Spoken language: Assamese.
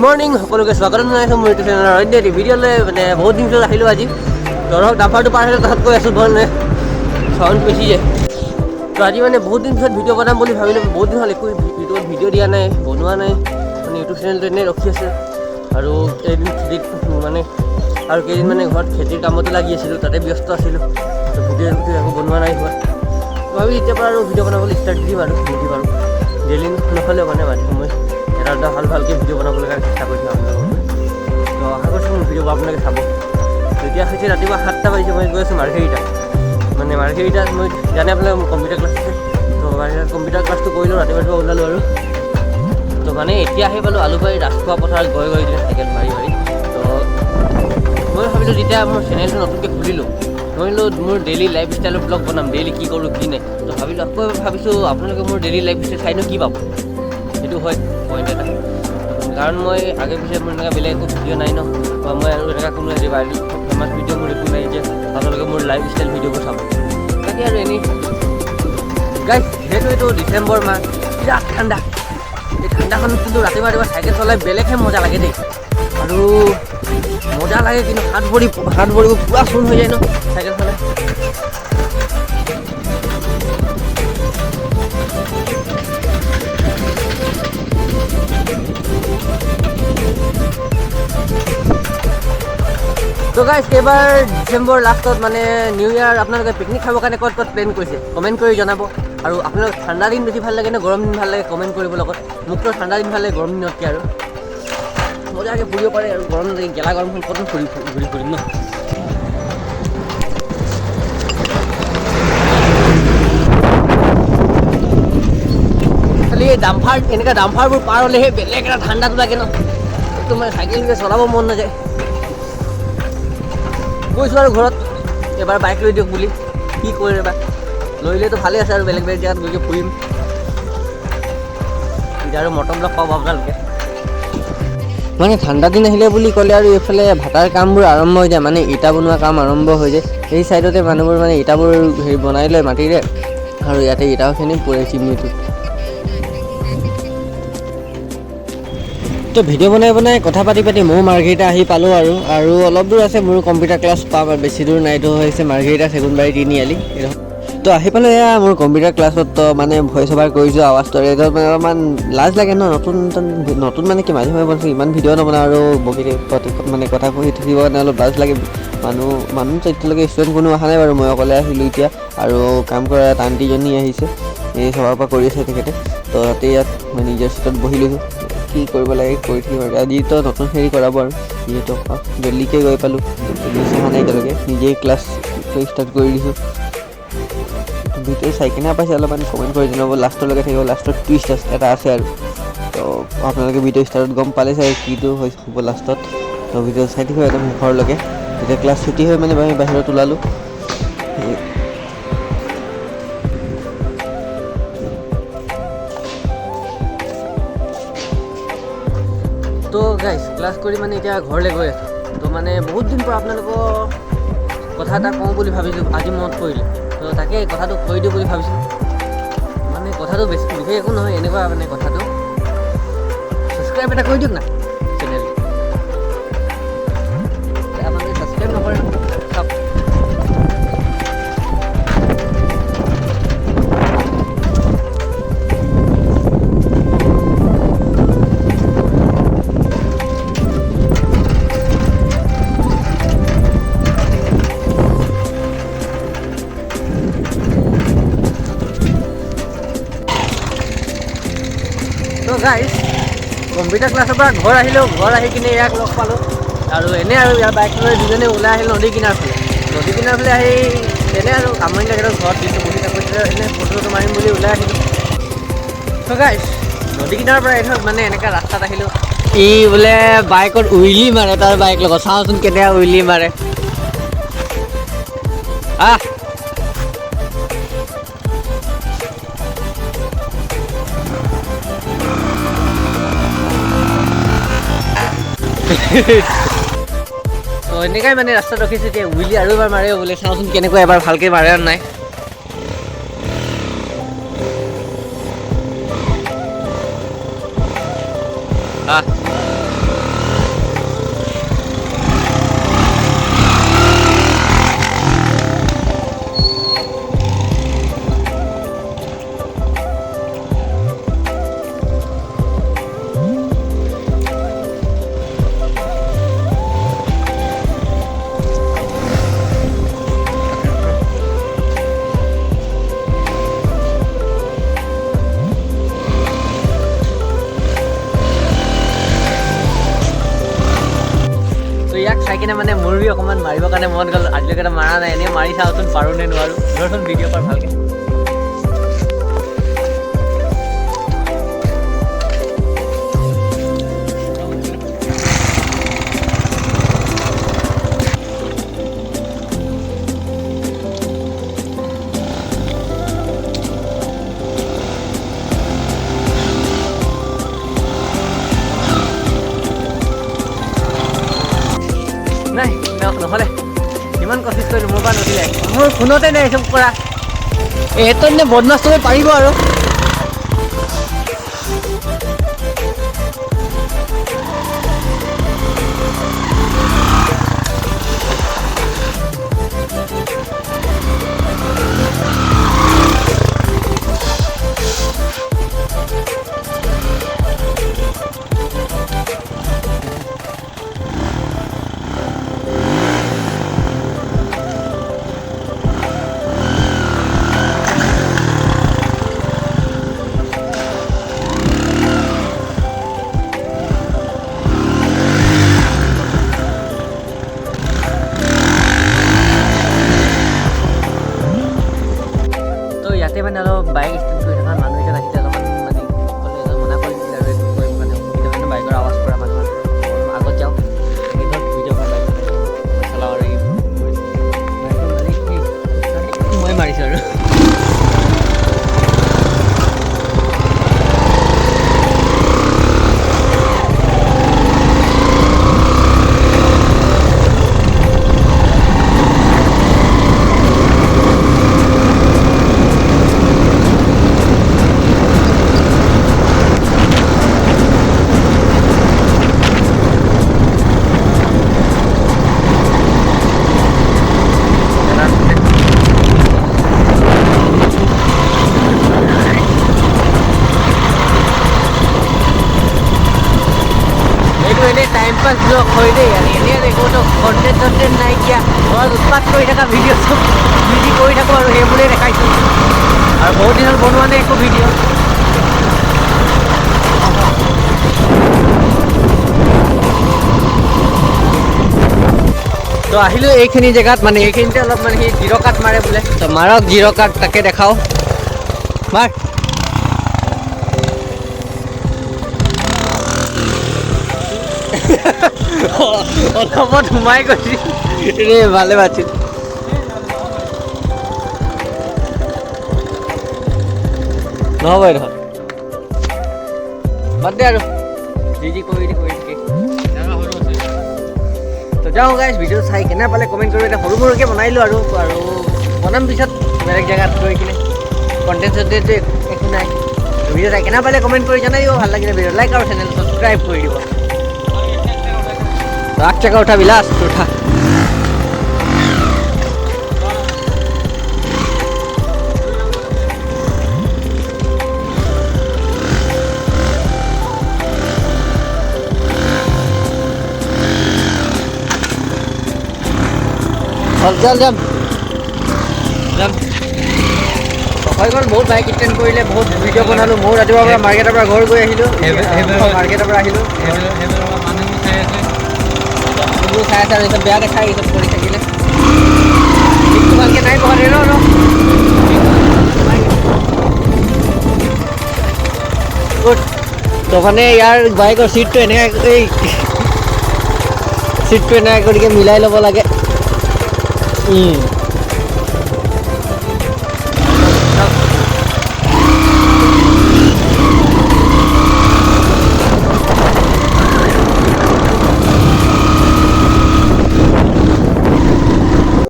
মৰ্নিং সকলোকে স্বাগতম জনাইছোঁ মোৰ ইউটিউব চেনেলৰ অন্য এটি ভিডিঅ'লৈ। মানে বহুত দিন পিছত আহিলোঁ আজি। ধৰক ডাম্পাৰটো পাৰ হ'লে তাত কৈ আছোঁ মানে চাউণ্ড বেছি যায়। তো আজি মানে বহুত দিন পিছত ভিডিঅ' বনাম বুলি ভাবিলোঁ। বহুত দিন হ'ল একো ভিডিঅ' দিয়া নাই, বনোৱা নাই। মানে ইউটিউব চেনেলটো এনেই ৰখি আছে। আৰু কেইদিন খেতিত মানে আৰু কেইদিন মানে ঘৰত খেতিৰ কামতো লাগি আছিলোঁ, তাতে ব্যস্ত আছিলোঁ। তো ভিডিঅ' একো বনোৱা নাই হোৱা। ভাবি এতিয়াৰ পৰা আৰু ভিডিঅ' বনাবলৈ ষ্টাৰ্ট দিম আৰু নিদিম আৰু ডেইলি নহ'লেও মানে মাজে সময় এটা ভালকৈ ভিডিঅ' বনাবলৈ কাৰণে চেষ্টা কৰিছোঁ আপোনালোকক। তো আশা কৰিছোঁ মোৰ ভিডিঅ'বোৰ আপোনালোকে চাব। এতিয়া হৈছে ৰাতিপুৱা 7টা বাজিছে, মই গৈ আছোঁ মাৰ্ঘেৰিটাত। মানে মাৰ্ঘেৰিটাত মই জানে আপোনালোকে মোৰ কম্পিউটাৰ ক্লাছ আছে। তো কম্পিউটাৰ ক্লাছটো কৰিলোঁ, ৰাতিপুৱা ওলালোঁ আৰু। তো মানে এতিয়া আহি পালোঁ আলুবাৰী ৰাজখোৱা পথাৰত গৈ চাইকেল মাৰি। তো মই ভাবিলোঁ যেতিয়া মোৰ চেনেলটো নতুনকৈ খুলিলোঁ, মই মোৰ ডেইলি লাইফ ষ্টাইলৰ ব্লগ বনাম, ডেইলি কি কৰোঁ কি নাই। তো ভাবিছোঁ আপোনালোকে মোৰ ডেইলি লাইফ ষ্টাইল চাইনো কি পাব, সেইটো হয় পইণ্ট এটা। কাৰণ মই আগে পিছে মোৰ এনেকুৱা বেলেগ একো ভিডিঅ' নাই ন, বা মই আৰু এনেকুৱা কোনো ফেমাছ ভিডিঅ' মোৰ একো নাই যে আপোনালোকে মোৰ লাইফ ষ্টাইল ভিডিঅ'বোৰ চাব। তাকে আৰু এনেই গাইজ, যিহেতু এইটো ডিচেম্বৰ মাহ, বিৰাট ঠাণ্ডা। এই ঠাণ্ডাখনত কিন্তু ৰাতিপুৱা চাইকেল চলাই বেলেগহে মজা লাগে দেই। আৰু মজা লাগে কিন্তু হাত ভৰিবোৰ পূৰা চূণ হৈ যায় ন চাইকেল চলাই। তো গাইজ, এইবাৰ ডিচেম্বৰ লাষ্টত মানে নিউ ইয়াৰ আপোনালোকে পিকনিক খাবৰ কাৰণে ক'ত প্লেন কৰিছে কমেণ্ট কৰি জনাব। আৰু আপোনালোক ঠাণ্ডা দিন বেছি ভাল লাগে নে গৰম দিন ভাল লাগে কমেণ্ট কৰিব লগত। মোকতো ঠাণ্ডা দিন ভাল লাগে গৰম দিনতকৈ, আৰু মজাকৈ ফুৰিব পাৰে। আৰু গৰম গেলা গৰমখন ক'তো ঘূৰি ফুৰিম ন। খালি এই এনেকুৱা ডাম্পাৰবোৰ পাৰ হ'লেহে বেলেগ এটা ঠাণ্ডাটো লাগে ন। একদম মানে চাইকেলবিলাক চলাব মন নাযায়। কৈছোঁ আৰু ঘৰত এবাৰ বাইক লৈ দিয়ক বুলি, কি কৰে এবাৰ লৈলেতো ভালেই আছে। আৰু বেলেগ জেগাত গৈ ফুৰিম এতিয়া, আৰু মটৰ ব্লগ পাব আপোনালোকে। মানে ঠাণ্ডা দিন আহিলে বুলি ক'লে আৰু এইফালে ভাটাৰ কামবোৰ আৰম্ভ হৈ যায়, মানে ইটা বনোৱা কাম আৰম্ভ হৈ যায়। এই ছাইডতে মানুহবোৰ মানে ইটাবোৰ বনাই লয় মাটিৰে, আৰু ইয়াতে ইটাখিনি পৰে চিমনিটোত। তো ভিডিঅ' বনাই কথা পাতি ময়ো মাৰ্ঘেৰিটা আহি পালোঁ। আৰু অলপ দূৰ আছে মোৰো কম্পিউটাৰ ক্লাছ পাম, আৰু বেছি দূৰ নাই। এইটো হৈছে মাৰ্ঘেৰিটা চেগুনবাৰী তিনিআলি। তো আহি পালোঁ এয়া মোৰ কম্পিউটাৰ ক্লাছত। তো মানে ভইচ অভাৰ কৰিছোঁ আৱাজটো মানে অলপমান লাজ লাগে ন, নতুন মানে কি মাজে বনাইছোঁ, ইমান ভিডিঅ' নবনাওঁ। আৰু মানে কথা কৈ থাকিব কাৰণে অলপ লাজ লাগে। মানুহ এতিয়ালৈকে ষ্টুডেণ্ট কোনো অহা নাই বাৰু, মই অকলে আহিলোঁ এতিয়া। আৰু কাম কৰা এটা আণ্টিজনী আহিছে, এই সভাৰ পৰা কৰি আছে তেখেতে। তো তাতে ইয়াত মই নিজৰ চিটত বহি লৈছোঁ, কি কৰিব লাগে কৰি থাকিম। আৰু আজিতো নতুন হেৰি কৰাব, আৰু যিহেতু জল্দিকৈ গৈ পালোঁ, অহা নাই এতিয়ালৈকে, নিজেই ক্লাছ ষ্টাৰ্ট কৰি দিছোঁ। ভিডিঅ' চাই কেনে পাইছে অলপমান কমেণ্ট কৰি জনাব, লাষ্টলৈকে থাকিব। লাষ্টত টুইষ্ট এটা আছে আৰু। তো আপোনালোকে ভিডিঅ' ষ্টাৰ্টত গম পালে চাগে কিটো হ'ব লাষ্টত। তো ভিডিঅ' চাই থাকিব একদম মুখৰলৈকে। যেতিয়া ক্লাছ ছুটি হৈ মানে আমি বাহিৰত ওলালোঁ। তো গাইজ, ক্লাছ কৰি মানে এতিয়া ঘৰলৈ গৈ আছোঁ। তো মানে বহুত দিন পৰা আপোনালোকক কথা এটা কওঁ বুলি ভাবিছোঁ, আজি মনত পৰিলে। তো তাকে কথাটো কৈ দিওঁ বুলি ভাবিছোঁ। মানে কথাটো বিশেষ একো নহয়, এনেকুৱা মানে কথাটো ছাবস্ক্ৰাইব এটা কৰি দিয়ক না চেনেল। আপোনালোকে ছাবস্ক্ৰাইব নকৰে ন, চাওক। তো গাইজ, কম্পিউটাৰ ক্লাছৰ পৰা ঘৰ আহিলোঁ। ঘৰ আহি কিনে ইয়াক লগ পালোঁ। আৰু এনেই আৰু ইয়াৰ বাইক লৈ দুজনে ওলাই আহিলোঁ নদী কিনাৰ ফালে আহি এনেই আৰু আমনি লাগে ঘৰত দিনটো বহি থাকোঁতে, এনেই ফটো মাৰিম বুলি ওলাই আহিলোঁ। তো গাইজ, নদী কিনাৰৰ পৰা মানে এনেকৈ ৰাস্তাত আহিলোঁ। ই বোলে বাইকত উইলি মাৰে, তাৰ বাইক লগত চাওঁচোন কেনেকৈ উইলি মাৰে। তো এনেকাই মানে ৰাস্তাত ৰখিছোঁ এতিয়া, উইলি আৰু এবাৰ মাৰে বোলে, চাওঁচোন কেনেকুৱা এবাৰ ভালকৈ মাৰে আৰু নাই। কিনে মানে মোৰ বি অকণমান মাৰিবৰ কাৰণে মন গ'ল আজিলৈকে মাৰা নাই এনেই মাৰি চাওঁচোন পাৰোঁ নে নোৱাৰোঁ ধৰচোন ভিডিঅ' কৰ ভালকৈ নাই নহ'লে ইমান কচিছ কৰিলোঁ মোৰ পৰা নুঠিলে মোৰ ফোনতে নাই এইচব কৰা এইটো নে বদমাছ তুমি পাৰিব আৰু ইয়াতে মানে অলপ বাইক ষ্টেণ্ড কৰি থকা মানুহ এজন আহিছে অলপমান মানে ক'লে মনা কৰি দিলে আৰু এইটো কৰিব কাৰণে অসুবিধা মানে বাইকৰ আৱাজ কৰা মানুহ আছে আগত যাওঁ এইটোত ভিডিঅ' কৰা বাইক চলাওঁ আৰু মই মাৰিছোঁ আৰু টাইম পাছ ব্লগ হয় দেই আৰু এনেই একোতো কণ্টেণ্ট নাইকিয়া ঘৰত উৎপাত কৰি থকা ভিডিঅ' চব বিজি কৰি থাকোঁ আৰু সেইবোৰেই দেখাইছোঁ আৰু বহুত দিনত বনোৱা নাই একো ভিডিঅ' তো আহিলোঁ এইখিনি জেগাত মানে এইখিনিতে অলপ মানে সি জিৰ' কাট মাৰে বোলে তো মাৰক জিৰ' কাট তাকে দেখাওঁ মাৰ অলপত সোমাই গৈছিল ৰে ভালে বাছিল নহ'ব এইডোখৰ বাদ দে আৰু যি কৰি থাকে তো যাওঁ গাইজ ভিডিঅ' চাই কেনে পালে কমেণ্ট কৰিব এতিয়া সৰু সৰুকৈ বনাইলোঁ আৰু বনাম পিছত বেলেগ জেগাত গৈ কিনে কণ্টেণ্ট চণ্টেণ্টটো একো নাই ভিডিঅ' চাই কেনে পালে কমেণ্ট কৰি জনাই দিব ভাল লাগিলে ভিডিঅ' লাইক আৰু চেনেল ছাবস্ক্ৰাইব কৰি দিব राग चका उठा विलास उठा जम সহায়খন বহুত বাইক ষ্টেণ্ড কৰিলে বহুত ভিডিঅ' বনালোঁ ময়ো ৰাতিপুৱাৰ পৰা মাৰ্কেটৰ পৰা ঘৰ গৈ আহিলোঁ মাৰ্কেটৰ পৰা আহিলোঁ চাই আছে আৰু এইচব বেয়া দেখাই এইচব কৰি থাকিলে ঠিকটো ভালকৈ নাই পঢ়া ন তো মানে ইয়াৰ বাইকৰ চিটটো এনেকৈ চিটটো এনেকৈ কৰি মিলাই ল'ব লাগে